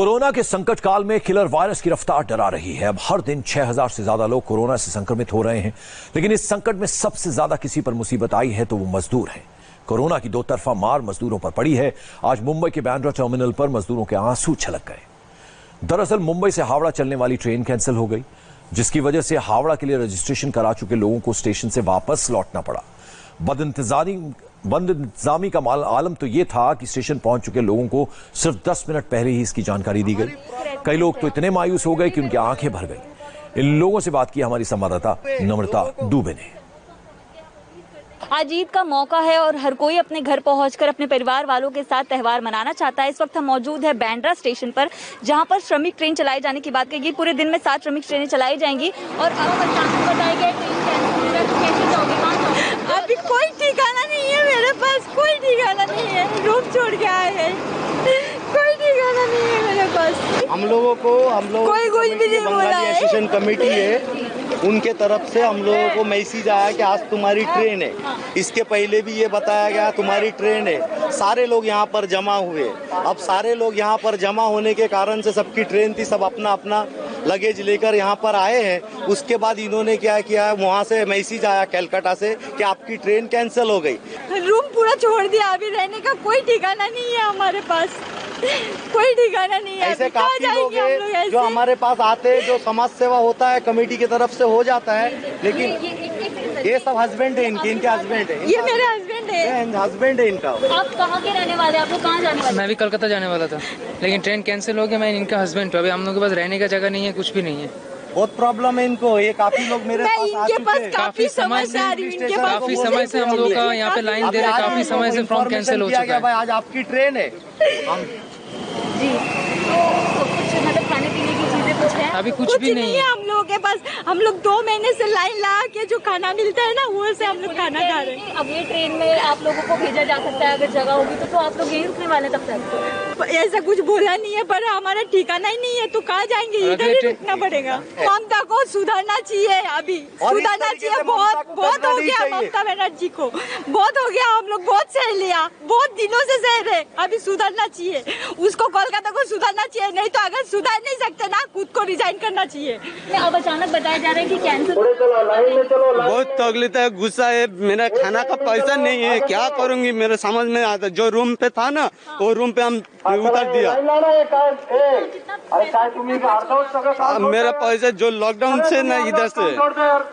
Corona के संकट काल में किलर वायरस की रफ्तार डरा रही है। अब हर दिन 6000 से ज्यादा लोग कोरोना से संक्रमित हो रहे हैं, लेकिन इस संकट में सबसे ज्यादा किसी पर मुसीबत आई है तो वो मजदूर हैं। कोरोना की दो तरफा मार मजदूरों पर पड़ी है। आज मुंबई के बांद्रा टर्मिनल पर मजदूरों के आंसू छलक गए। दरअसल मुंबई से हावड़ा चलने वाली ट्रेन कैंसिल हो गई, जिसकी वजह से हावड़ा के लिए रजिस्ट्रेशन करा चुके लोगों को स्टेशन से वापस लौटना पड़ा। बदइंतजामी का आलम तो ये था कि स्टेशन पहुंच चुके लोगों को सिर्फ 10 मिनट पहले ही इसकी जानकारी दी गई। कई लोग तो इतने मायूस हो गए कि उनकी आंखें भर गई। इन लोगों से बात की हमारी संवाददाता नम्रता दुबे ने। आज ईद का मौका है और हर कोई अपने घर पहुंचकर अपने परिवार वालों के साथ त्योहार मनाना चाहता है। इस वक्त हम मौजूद है बांद्रा स्टेशन पर, जहां पर श्रमिक ट्रेन चलाए जाने की बात कही। पूरे दिन में 7 श्रमिक ट्रेनें चलाई जाएंगी और अब अचानक बताया गया अभी कोई ठिकाना नहीं है मेरे पास, कोई ठिकाना नहीं है। रूम छोड़ के आए हैं, कोई ठिकाना नहीं है मेरे पास। हम लोग कोई कुछ भी नहीं बोला है। स्टेशन कमेटी है, उनके तरफ से हम लोगों को मैसेज आया कि आज तुम्हारी ट्रेन है। इसके पहले भी ये बताया गया तुम्हारी ट्रेन है। सारे लोग यहाँ पर जमा हुए। अब सारे लोग यहाँ पर जमा होने के कारण से सबकी ट्रेन थी, सब अपना अपना लगेज लेकर यहाँ पर आए हैं। उसके बाद इन्होंने क्या किया, वहाँ से मैसेज आया कलकत्ता से कि आपकी ट्रेन कैंसिल हो गई। रूम पूरा छोड़ दिया, अभी रहने का कोई ठिकाना नहीं है हमारे पास, कोई ठिकाना नहीं है। ऐसे काफी लोग हैं जो हमारे पास आते हैं, जो समाज सेवा होता है कमेटी की तरफ से हो जाता है, लेकिन ये सब हस्बैंड है इनके हस्बैंड है। ये मेरे हस्बैंड है। हस्बैंड है इनका। आप कहाँ के रहने वाले, आप लोग कहाँ जाने वाले? मैं भी कलकत्ता जाने वाला था, लेकिन ट्रेन कैंसिल हो गया। मैं इनका हस्बैंड हूँ। अभी हम लोग के पास रहने का जगह नहीं है, कुछ भी नहीं है। बहुत प्रॉब्लम है इनको। ये काफी लोग मेरे पास आ चुके हैं। काफी समय से हम लोग का यहाँ पे लाइन दे रहे हैं। काफी समय से फॉर्म कैंसिल हो चुका है। आज आपकी ट्रेन है। जी, तो कुछ मतलब खाने पीने की चीजें कुछ है? अभी कुछ भी नहीं है हम लोगों के पास। हम लोग 2 महीने से लाइन लगा के जो खाना मिलता है ना, वो से हम लोग खाना खा रहे हैं। अब ये ट्रेन में आप लोगों को भेजा जा सकता है अगर जगह होगी तो आप लोग यहीं रुकने वाले तब तक? ऐसा कुछ बोला नहीं है, पर हमारा ठिकाना ही नहीं है तो कहाँ जाएंगे, इधर ही रुकना पड़ेगा। ममता को सुधरना चाहिए, अभी सुधरना चाहिए। बहुत हो गया ममता बनर्जी को, बहुत हो गया। हम लोग बहुत सह लिया, बहुत दिनों से सह रहे, अभी सुधरना चाहिए। उसको कोलकाता को सुधरना चाहिए, नहीं तो अगर सुधर नहीं सकते ना, खुद को रिजाइन करना चाहिए। अब अचानक बताया जा रहा है कि कैंसिल। बहुत तकलीफ है, गुस्सा है। मेरा खाना का पैसा नहीं है, क्या करूंगी मेरे समझ में आता। जो रूम पे था ना, वो रूम पे हम उतार दिया। मेरा पैसा जो लॉकडाउन से ना, इधर से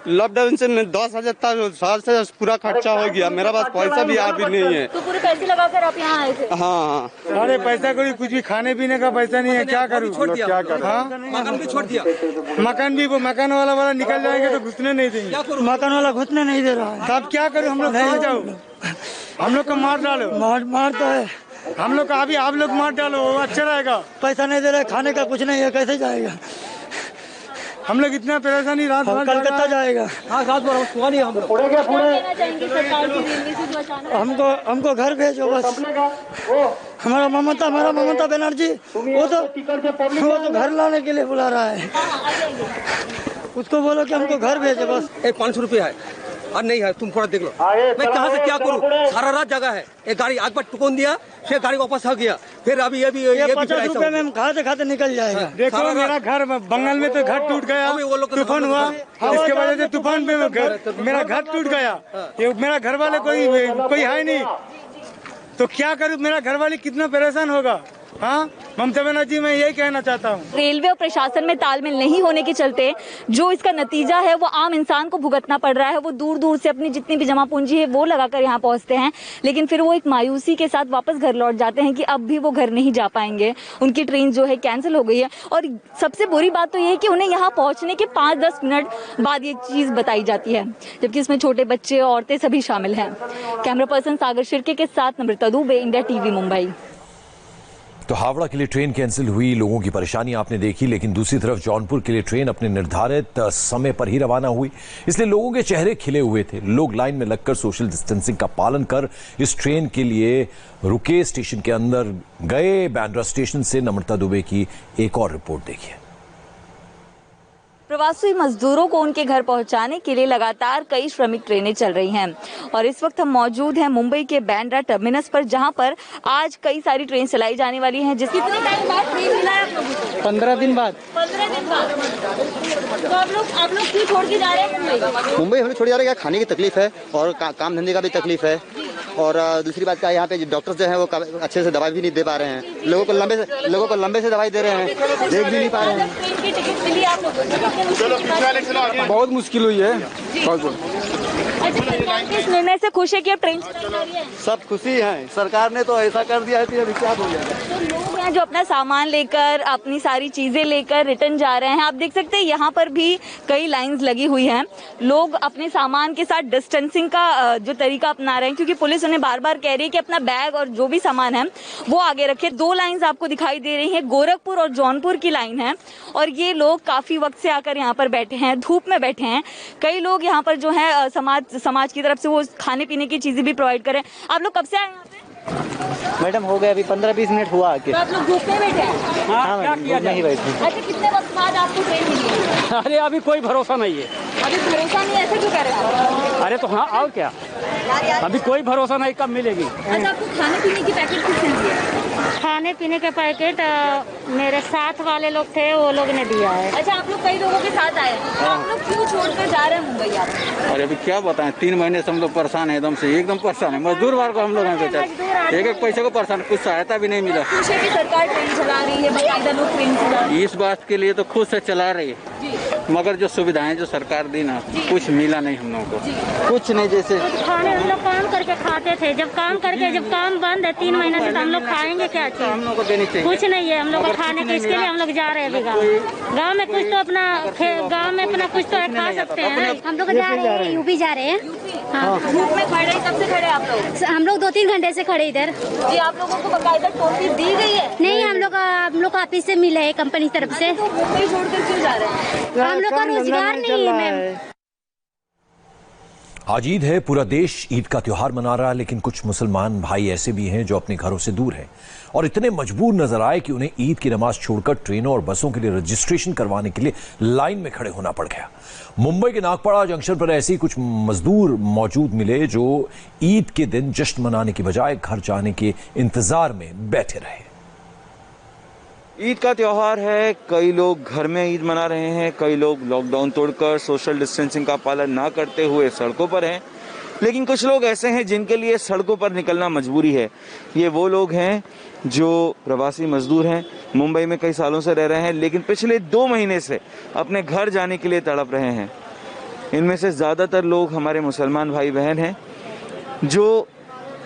लॉकडाउन से 10,000 था, 7,000 पूरा खर्चा हो गया। मेरा पास पैसा भी अभी नहीं है। तो पूरे पैसे लगाकर आप यहाँ आए थे? हाँ, अरे पैसा कोई कुछ भी खाने पीने का पैसा नहीं है, क्या करूँ। क्या करूँ। मकान भी छोड़ दिया। मकान भी वो मकान वाला निकल जाएंगे तो घुसने नहीं देंगे। मकान वाला घुसने नहीं दे रहा है। तब क्या करूँ, हम लोग नहीं जाओ, हम लोग को मार डालो। मार तो है हम लोग का, अभी आप लोग मार डालो, वो अच्छा रहेगा। पैसा नहीं दे रहे, खाने का कुछ नहीं है, कैसे जाएगा। हम लोग इतना परेशानी रात भर कलकत्ता जाएगा। हमको घर भेजो बस। हमारा ममता बनर्जी वो तो घर लाने के लिए बुला रहा है। उसको बोलो कि हमको घर भेजो बस। 500 रुपया है और नहीं है, तुम थोड़ा देख लो। मैं कहाँ से क्या करूँ, सारा रात जगह है। एक गाड़ी आग पर टुकन दिया, फिर गाड़ी वापस आ गया, फिर अभी ये 50 रुपए में हम खाते निकल जाएगा। देखो मेरा घर बंगाल में तो घर टूट गया, तूफान हुआ, इसके वजह से तूफान पे मेरा घर टूट गया। मेरा घर वाले कोई है नहीं, तो क्या करूँ। मेरा घर वाले कितना परेशान होगा। हाँ, ममता बनर्जी, मैं यही कहना चाहता हूँ। रेलवे और प्रशासन में तालमेल नहीं होने के चलते जो इसका नतीजा है वो आम इंसान को भुगतना पड़ रहा है। वो दूर दूर से अपनी जितनी भी जमा पूंजी है वो लगाकर यहाँ पहुँचते हैं, लेकिन फिर वो एक मायूसी के साथ वापस घर लौट जाते हैं कि अब भी वो घर नहीं जा पाएंगे। उनकी ट्रेन जो है कैंसिल हो गई है। और सबसे बुरी बात तो ये है कि उन्हें यहाँ पहुँचने के 5-10 मिनट बाद ये चीज़ बताई जाती है, जबकि इसमें छोटे बच्चे, औरतें सभी शामिल हैं। कैमरा पर्सन सागर शिर्के के साथ नम्रता दुबे, इंडिया टीवी मुंबई। तो हावड़ा के लिए ट्रेन कैंसिल हुई, लोगों की परेशानी आपने देखी, लेकिन दूसरी तरफ जौनपुर के लिए ट्रेन अपने निर्धारित समय पर ही रवाना हुई, इसलिए लोगों के चेहरे खिले हुए थे। लोग लाइन में लगकर सोशल डिस्टेंसिंग का पालन कर इस ट्रेन के लिए रुके, स्टेशन के अंदर गए। बांद्रा स्टेशन से नम्रता दुबे की एक और रिपोर्ट देखिए। प्रवासी मजदूरों को उनके घर पहुंचाने के लिए लगातार कई श्रमिक ट्रेनें चल रही हैं और इस वक्त हम मौजूद हैं मुंबई के बांद्रा टर्मिनस पर, जहां पर आज कई सारी ट्रेन चलाई जाने वाली हैं। कितने टाइम बाद ट्रेन मिला है आप लोगों को? 15 दिन बाद। 15 दिन बाद। तो आप लोग क्यों छोड़ के जा रहे हैं मुंबई? मुंबई हम लोग छोड़ जा रहे हैं, खाने की तकलीफ है और काम धंधे का भी तकलीफ है, और दूसरी बात क्या है, यहाँ पे डॉक्टर्स जो हैं वो अच्छे से दवाई भी नहीं दे पा रहे हैं। लोगों को लंबे से दवाई दे रहे हैं, देख भी नहीं पा रहे हैं। ट्रेन की टिकट मिली आप लोगों को? बहुत मुश्किल हुई है। अच्छा, सरकार के इस निर्णय से खुश है कि अब ट्रेन चलाई जा रही है? सब खुशी है, सरकार ने तो ऐसा कर दिया है कि अभी क्या हो गया। तो लोग हैं जो अपना सामान लेकर, अपनी सारी चीजें लेकर रिटर्न जा रहे हैं। आप देख सकते हैं यहाँ पर भी कई लाइंस लगी हुई हैं। लोग अपने सामान के साथ डिस्टेंसिंग का जो तरीका अपना रहे हैं, क्योंकि पुलिस उन्हें बार बार कह रही है कि अपना बैग और जो भी सामान है वो आगे रखे। 2 लाइंस आपको दिखाई दे रही है, गोरखपुर और जौनपुर की लाइन है, और ये लोग काफी वक्त से आकर यहाँ पर बैठे हैं, धूप में बैठे हैं। कई लोग यहाँ पर जो है समाज की तरफ से वो खाने पीने की चीजें भी प्रोवाइड करें। आप लोग कब से आए यहाँ पे? मैडम हो गया अभी 15-20 मिनट हुआ आके। तो आप लोग धूप में बैठे हैं? हाँ मैडम, धूप में ही बैठे। अच्छा, कितने वक्त बाद आपको ट्रेन मिली है? अरे अभी कोई भरोसा नहीं है। अभी भरोसा नहीं है, ऐसे क्यों कह रहे हैं? अरे तो हाँ, और क्या, अभी कोई भरोसा नहीं कब मिलेगी। अच्छा, आपको खाने पीने की पैकेट किसने दिया? खाने पीने का पैकेट मेरे साथ वाले लोग थे, वो लोग ने दिया है। अच्छा, आप लोग कई लोगों के साथ आए हैं, तो आप लोग क्यों छोड़कर जा रहे हैं मुंबई आप? अरे अभी क्या बताएं, 3 महीने से हम लोग परेशान है, एकदम परेशान है। मजदूर वर्ग को हम लोग एक पैसे को परेशान, कुछ सहायता भी नहीं मिला। खुश है कि सरकार ट्रेन चला रही है, बाकायदा लोग ट्रेन चला रहे हैं। इस बात के लिए तो खुद से चला रही है, मगर जो सुविधाएं जो सरकार दी ना, कुछ मिला नहीं हम लोगों को, कुछ नहीं। जैसे खाने हम लोग काम करके खाते थे, जब काम बंद है 3 महीने से, तो हम लोग खाएंगे क्या चीज? हम लोग को देनी चाहिए। कुछ नहीं है हम लोग को खाने के, इसके लिए हम लोग जा रहे हैं अभी गाँव में। कुछ तो अपना गाँव में अपना कुछ तो खा सकते हैं। हम लोग जा रहे हैं, यूपी जा रहे हैं। धूप में खड़े, कब से खड़े आप लोग? हम लोग 2-3 घंटे से खड़े इधर। जी, आप लोगों को बाकायदा टोपी दी गई है? नहीं, हम लोग ऑफिस से मिले है, कंपनी की तरफ से। तो मुंबई छोड़कर क्यों जा रहे हैं? हम लोग का रोजगार नहीं है मैम। आज ईद है, पूरा देश ईद का त्योहार मना रहा है, लेकिन कुछ मुसलमान भाई ऐसे भी हैं जो अपने घरों से दूर हैं और इतने मजबूर नजर आए कि उन्हें ईद की नमाज छोड़कर ट्रेनों और बसों के लिए रजिस्ट्रेशन करवाने के लिए लाइन में खड़े होना पड़ गया। मुंबई के नागपाड़ा जंक्शन पर ऐसे ही कुछ मजदूर मौजूद मिले जो ईद के दिन जश्न मनाने की बजाय घर जाने के इंतजार में बैठे रहे। ईद का त्योहार है, कई लोग घर में ईद मना रहे हैं, कई लोग लॉकडाउन तोड़कर सोशल डिस्टेंसिंग का पालन ना करते हुए सड़कों पर हैं, लेकिन कुछ लोग ऐसे हैं जिनके लिए सड़कों पर निकलना मजबूरी है। ये वो लोग हैं जो प्रवासी मजदूर हैं, मुंबई में कई सालों से रह रहे हैं, लेकिन पिछले 2 महीने से अपने घर जाने के लिए तड़प रहे हैं। इनमें से ज़्यादातर लोग हमारे मुसलमान भाई बहन हैं जो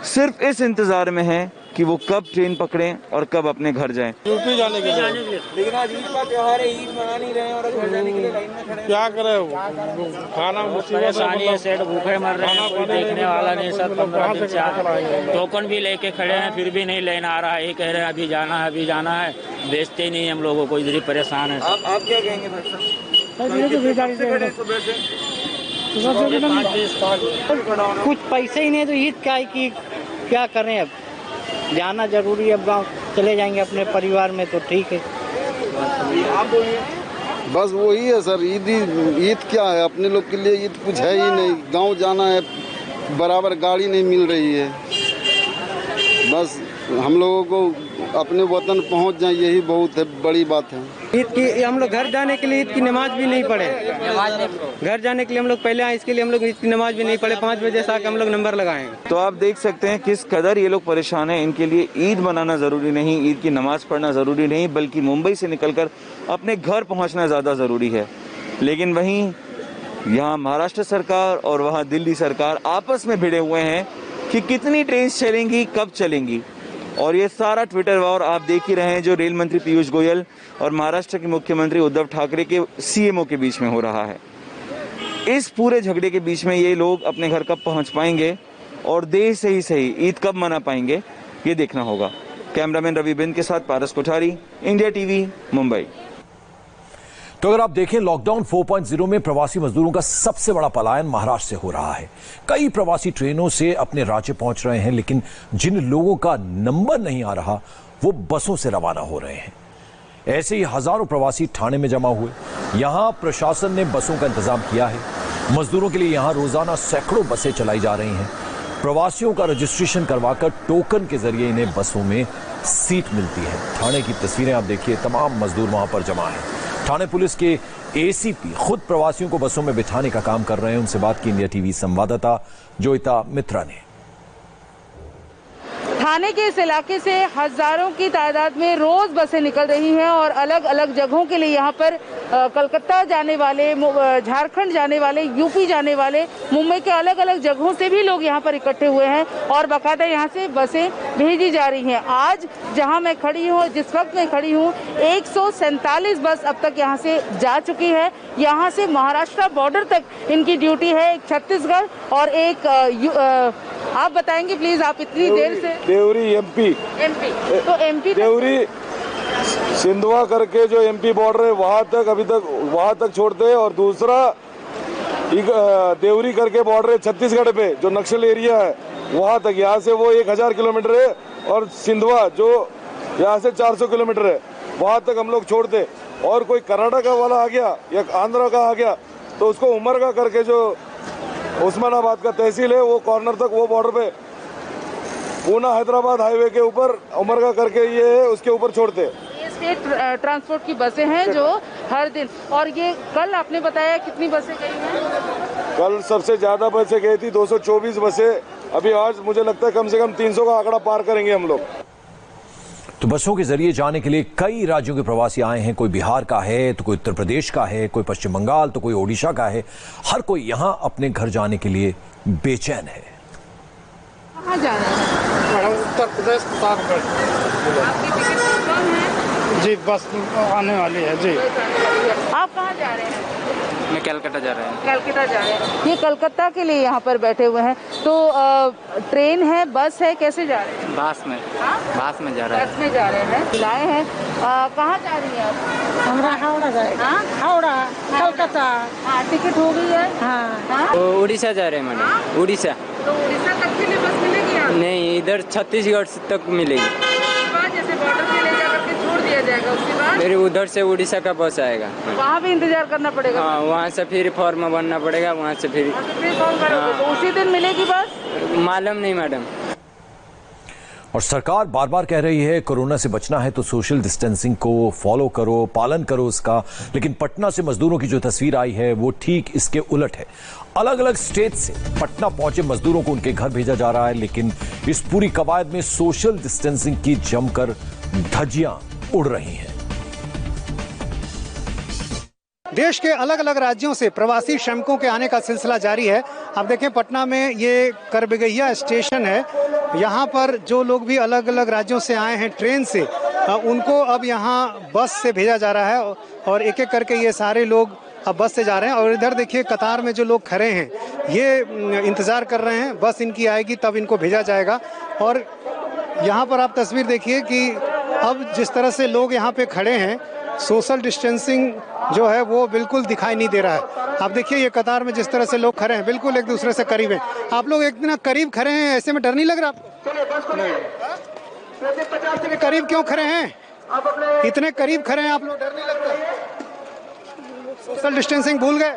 सिर्फ इस इंतज़ार में हैं कि वो कब ट्रेन पकड़ें और कब अपने घर जाएं। यूपी जाने के लिए। लेकिन आज ईद का त्योहार है, ईद मना नहीं रहे हैं और घर जाने के लिए लाइन में खड़े हैं। क्या करें, खाना परेशानी है, सेठ भूखे मर रहे हैं, कोई देखने वाला नहीं। सब 15 दिन से टोकन भी लेके खड़े हैं, फिर भी नहीं लेना आ रहा है। ये कह रहे हैं अभी जाना है, अभी जाना है, बेचते ही नहीं हम लोगों को, इधर ही परेशान है। आप क्या कहेंगे भाई साहब? कुछ पैसे ही नहीं तो ईद क्या करें, अब जाना जरूरी है। अब गाँव चले जाएंगे अपने परिवार में तो ठीक है। बस वही है सर, ईद क्या है, अपने लोग के लिए ईद कुछ है ही नहीं। गांव जाना है, बराबर गाड़ी नहीं मिल रही है। बस हम लोगों को अपने वतन पहुंच जाए, यही बहुत है, बड़ी बात है। ईद की हम लोग घर जाने के लिए ईद की नमाज भी नहीं पढ़े। घर जाने के लिए हम लोग पहले आए, इसके लिए हम लोग ईद की नमाज भी नहीं पढ़े। 5 बजे से आके हम लोग नंबर लगाएंगे। तो आप देख सकते हैं किस कदर ये लोग परेशान हैं। इनके लिए ईद मनाना जरूरी नहीं, ईद की नमाज पढ़ना जरूरी नहीं, बल्कि मुंबई से निकलकर अपने घर पहुंचना ज्यादा जरूरी है। लेकिन वहीं यहाँ महाराष्ट्र सरकार और वहाँ दिल्ली सरकार आपस में भिड़े हुए हैं कि कितनी ट्रेन चलेंगी, कब चलेंगी। और ये सारा ट्विटर वॉर आप देख ही रहे हैं जो रेल मंत्री पीयूष गोयल और महाराष्ट्र के मुख्यमंत्री उद्धव ठाकरे के सीएमओ के बीच में हो रहा है। इस पूरे झगड़े के बीच में ये लोग अपने घर कब पहुंच पाएंगे और देश से ही सही ईद कब मना पाएंगे, ये देखना होगा। कैमरामैन रवि बिंद के साथ पारस कोठारी, इंडिया टीवी, मुंबई। तो अगर आप देखें, लॉकडाउन 4.0 में प्रवासी मजदूरों का सबसे बड़ा पलायन महाराष्ट्र से हो रहा है। कई प्रवासी ट्रेनों से अपने राज्य पहुंच रहे हैं, लेकिन जिन लोगों का नंबर नहीं आ रहा वो बसों से रवाना हो रहे हैं। ऐसे ही हजारों प्रवासी ठाणे में जमा हुए। यहां प्रशासन ने बसों का इंतजाम किया है। मजदूरों के लिए यहां रोजाना सैकड़ों बसें चलाई जा रही हैं। प्रवासियों का रजिस्ट्रेशन करवाकर टोकन के जरिए इन्हें बसों में सीट मिलती है। ठाणे की तस्वीरें आप देखिए, तमाम मजदूर वहां पर जमा हैं। ठाणे पुलिस के एसीपी खुद प्रवासियों को बसों में बिठाने का काम कर रहे हैं। उनसे बात की इंडिया टीवी संवाददाता जोईता मित्रा ने। ठाणे के इस इलाके से हजारों की तादाद में रोज बसें निकल रही हैं और अलग अलग जगहों के लिए यहाँ पर कलकत्ता जाने वाले, झारखंड जाने वाले, यूपी जाने वाले, मुंबई के अलग अलग जगहों से भी लोग यहाँ पर इकट्ठे हुए हैं और बाकायदा यहाँ से बसें भेजी जा रही हैं। आज जहाँ मैं खड़ी हूँ, जिस वक्त मैं खड़ी हूँ, 147 बस अब तक यहाँ से जा चुकी है। यहाँ से महाराष्ट्र बॉर्डर तक इनकी ड्यूटी है, एक छत्तीसगढ़ और एक आप बताएंगे प्लीज, आप इतनी देर से देवरी एमपी तो एमपी देवरी सिंधवा करके जो एमपी बॉर्डर है वहां तक अभी तक वहां तक छोड़ते हैं और दूसरा देवरी करके बॉर्डर है छत्तीसगढ़ पे जो नक्सल एरिया है वहां तक। यहाँ से वो 1000 किलोमीटर है और सिंधवा जो यहाँ से 400 किलोमीटर है वहां तक हम लोग छोड़ते। और कोई कर्नाटका वाला आ गया या आंध्रा का आ गया तो उसको उमरगा करके जो उस्मानाबाद का तहसील है वो कॉर्नर तक, वो बॉर्डर पे पूना हैदराबाद हाईवे के ऊपर उमरगा करके ये है, उसके ऊपर छोड़ते। ये स्टेट ट्रांसपोर्ट की बसें हैं जो हर दिन, और ये कल आपने बताया कितनी बसें गई हैं? कल सबसे ज्यादा बसें गई थी 224 बसें। अभी आज मुझे लगता है कम से कम 300 का आंकड़ा पार करेंगे हम लोग। तो बसों के जरिए जाने के लिए कई राज्यों के प्रवासी आए हैं। कोई बिहार का है, तो कोई उत्तर प्रदेश का है, कोई पश्चिम बंगाल, तो कोई ओडिशा का है। हर कोई यहां अपने घर जाने के लिए बेचैन है। कहाँ जा रहे हैं? उत्तर प्रदेश आपकी टिकट कन्फर्म है? जी, बस आने वाली है जी। आप कहाँ जा रहे हैं? मैं कलकत्ता जा रहा हूँ। कलकत्ता जा रहे हैं। ये कलकत्ता के लिए यहाँ पर बैठे हुए हैं। तो ट्रेन है, बस है, कैसे जा रहे हैं? बस में जा रहा है। बस में जा रहे हैं। लाए हैं। कहाँ जा रही हैं आप? हमरा हावड़ा जाएगा। हावड़ा कलकत्ता। हाँ, टिकट हो गई है। हाँ। तो उड़ीसा जा रहे हैं मैडम। उड़ीसा। तो उड़ीसा तक के लिए बस मिलेगी आपको? नहीं, इधर छत्तीसगढ़ तक मिलेगी। जैसे बॉर्डर पे ले जाकर के छोड़ दिया जाएगा, उसके बाद फिर उधर से उड़ीसा का बस आएगा। वहाँ भी इंतजार करना पड़ेगा। हाँ, वहाँ से फिर फॉर्म भरना पड़ेगा, वहाँ से फिर फॉर्म भरोगे तो उसी दिन मिलेगी बस? मालूम नहीं मैडम। और सरकार बार बार कह रही है कोरोना से बचना है तो सोशल डिस्टेंसिंग को फॉलो करो, पालन करो उसका। लेकिन पटना से मजदूरों की जो तस्वीर आई है वो ठीक इसके उलट है। अलग अलग स्टेट से पटना पहुंचे मजदूरों को उनके घर भेजा जा रहा है, लेकिन इस पूरी कवायद में सोशल डिस्टेंसिंग की जमकर धज्जियां उड़ रही हैं। देश के अलग अलग राज्यों से प्रवासी श्रमिकों के आने का सिलसिला जारी है। आप देखें, पटना में ये करबगैया स्टेशन है। यहाँ पर जो लोग भी अलग अलग राज्यों से आए हैं ट्रेन से, उनको अब यहाँ बस से भेजा जा रहा है और एक एक करके ये सारे लोग अब बस से जा रहे हैं। और इधर देखिए, कतार में जो लोग खड़े हैं ये इंतज़ार कर रहे हैं, बस इनकी आएगी तब इनको भेजा जाएगा। और यहाँ पर आप तस्वीर देखिए कि अब जिस तरह से लोग यहाँ पे खड़े हैं, सोशल डिस्टेंसिंग जो है वो बिल्कुल दिखाई नहीं दे रहा है। आप देखिए, ये कतार में जिस तरह से लोग खड़े हैं बिल्कुल एक दूसरे से करीब हैं। आप लोग इतना करीब खड़े हैं, ऐसे में डर नहीं लग रहा आपको? नहीं। करीब क्यों खड़े हैं? इतने करीब खड़े हैं आप लोग, डर नहीं लगता? सोशल डिस्टेंसिंग भूल गए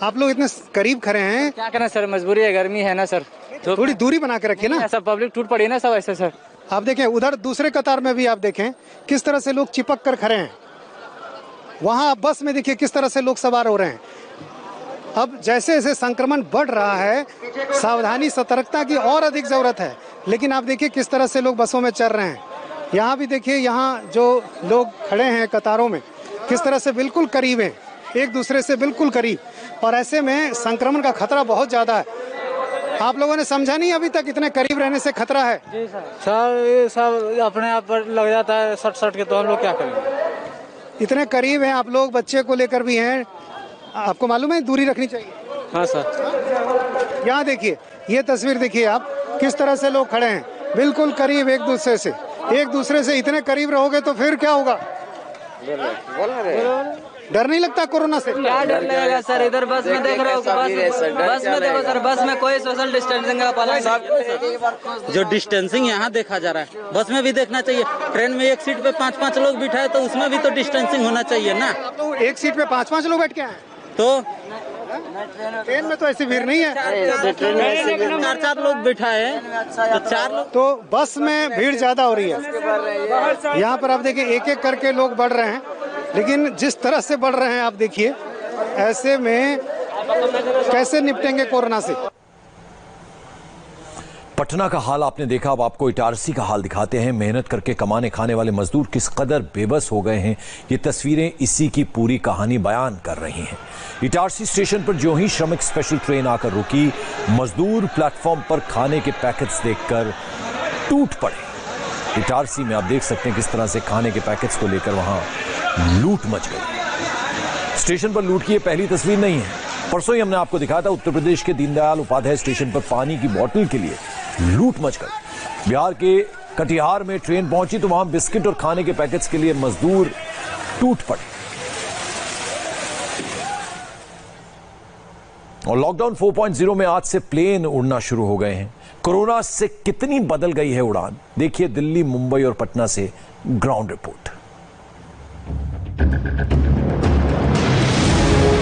आप लोग? इतने करीब खड़े हैं, क्या करना सर, मजबूरी है, गर्मी है ना सर। थोड़ी दूरी बना के रखिए ना। सब पब्लिक टूट पड़ी ना सब ऐसे सर। आप देखें उधर दूसरे कतार में भी आप देखें किस तरह से लोग चिपक कर खड़े हैं। वहां बस में देखिए किस तरह से लोग सवार हो रहे हैं। अब जैसे जैसे संक्रमण बढ़ रहा है, सावधानी सतर्कता की और अधिक जरूरत है। लेकिन आप देखिए किस तरह से लोग बसों में चल रहे हैं। यहाँ भी देखिए, यहाँ जो लोग खड़े हैं कतारों में किस तरह से बिल्कुल करीब हैं, एक दूसरे से बिल्कुल करीब। और ऐसे में संक्रमण का खतरा बहुत ज़्यादा है। आप लोगों ने समझा नहीं अभी तक इतने करीब रहने से खतरा है? जी सर, ये सब अपने आप पर लग जाता है सट के, तो हम लोग क्या करेंगे? इतने करीब हैं आप लोग, बच्चे को लेकर भी हैं। आपको मालूम है दूरी रखनी चाहिए? हाँ सर। यहाँ देखिए, ये तस्वीर देखिए आप, किस तरह से लोग खड़े हैं बिल्कुल करीब एक दूसरे से। एक दूसरे से इतने करीब रहोगे तो फिर क्या होगा? डर नहीं लगता कोरोना से? क्या डर लगेगा सर, इधर बस में देख रहे हो, बस में देखो सर, बस में कोई सोशल डिस्टेंसिंग का पालन, जो डिस्टेंसिंग यहाँ देखा जा रहा है बस में भी देखना चाहिए। ट्रेन में एक सीट पे 5-5 लोग बिठाए तो उसमें भी तो डिस्टेंसिंग होना चाहिए ना। तो एक सीट पे 5-5 लोग बैठ के आए तो ट्रेन में तो ऐसी भीड़ नहीं है, ट्रेन में 4-4 लोग बिठाए तो 4 लोग। तो बस में भीड़ ज्यादा हो रही है। यहाँ पर आप देखिए एक एक करके लोग बढ़ रहे हैं, लेकिन जिस तरह से बढ़ रहे हैं आप देखिए, ऐसे में कैसे निपटेंगे कोरोना से? पटना का हाल आपने देखा, अब आपको इटारसी का हाल दिखाते हैं। मेहनत करके कमाने खाने वाले मजदूर किस कदर बेबस हो गए हैं, ये तस्वीरें इसी की पूरी कहानी बयान कर रही हैं। इटारसी स्टेशन पर जो ही श्रमिक स्पेशल ट्रेन आकर रुकी, मजदूर प्लेटफॉर्म पर खाने के पैकेट्स देखकर टूट पड़े। इटारसी में आप देख सकते हैं किस तरह से खाने के पैकेट्स को लेकर वहां लूट मच गई। स्टेशन पर लूट की ये पहली तस्वीर नहीं है। परसों ही हमने आपको दिखाया था उत्तर प्रदेश के दीनदयाल उपाध्याय स्टेशन पर पानी की बोतल के लिए लूट मच गई। बिहार के कटिहार में ट्रेन पहुंची तो वहां बिस्किट और खाने के पैकेट्स के लिए मजदूर टूट पड़े। और लॉकडाउन 4.0 में आज से प्लेन उड़ना शुरू हो गए हैं। कोरोना से कितनी बदल गई है उड़ान, देखिए दिल्ली, मुंबई और पटना से ग्राउंड रिपोर्ट।